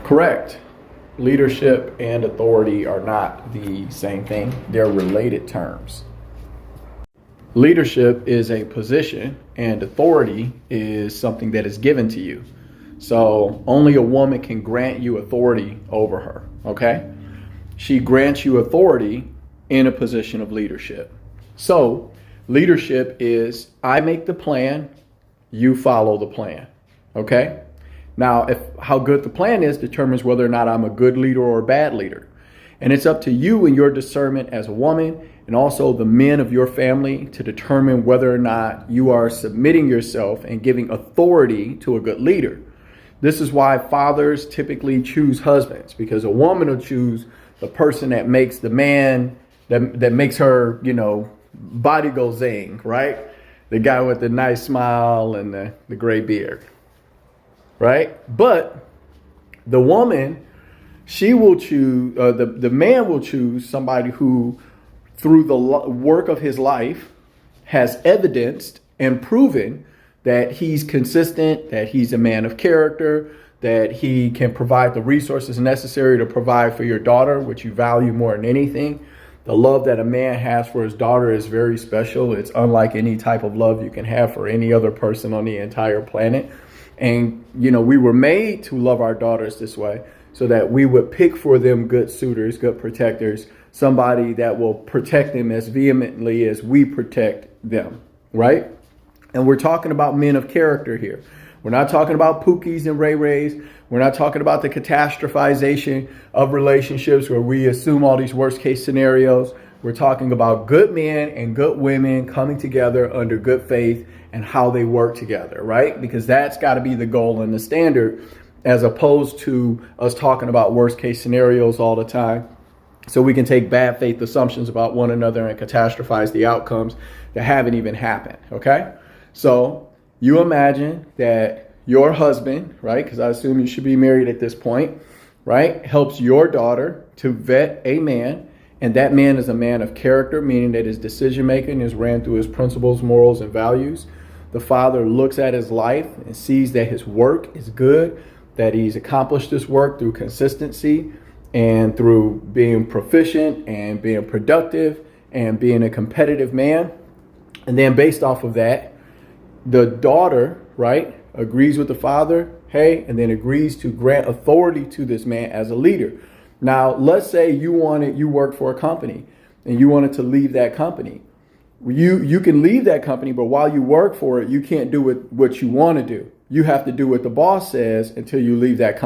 Correct. Leadership and authority are not the same thing. They're related terms. Leadership is a position and authority is something that is given to you. So only a woman can grant you authority over her, okay? She grants you authority in a position of leadership. So leadership is I make the plan, you follow the plan, okay? Now, how good the plan is determines whether or not I'm a good leader or a bad leader. And it's up to you and your discernment as a woman and also the men of your family to determine whether or not you are submitting yourself and giving authority to a good leader. This is why fathers typically choose husbands, because a woman will choose the person that makes the man, that makes her, body go zing, right? The guy with the nice smile and the gray beard, right? But the woman, she will choose, the man will choose somebody who, through the work of his life, has evidenced and proven that he's consistent, that he's a man of character, that he can provide the resources necessary to provide for your daughter, which you value more than anything. The love that a man has for his daughter is very special. It's unlike any type of love you can have for any other person on the entire planet. And, we were made to love our daughters this way so that we would pick for them good suitors, good protectors, somebody that will protect them as vehemently as we protect them, right? And we're talking about men of character here. We're not talking about Pookies and Ray Rays. We're not talking about the catastrophization of relationships where we assume all these worst case scenarios. We're talking about good men and good women coming together under good faith and how they work together, right? Because that's got to be the goal and the standard, as opposed to us talking about worst case scenarios all the time. So we can take bad faith assumptions about one another and catastrophize the outcomes that haven't even happened, okay? So you imagine that your husband, right, because I assume you should be married at this point, right, helps your daughter to vet a man, and that man is a man of character, meaning that his decision making is ran through his principles, morals, and values. The father looks at his life and sees that his work is good, that he's accomplished this work through consistency and through being proficient and being productive and being a competitive man. And then based off of that, the daughter, right, agrees with the father, hey, and then agrees to grant authority to this man as a leader. Now, let's say you work for a company and you wanted to leave that company. You can leave that company, but while you work for it, you can't do what you want to do. You have to do what the boss says until you leave that company.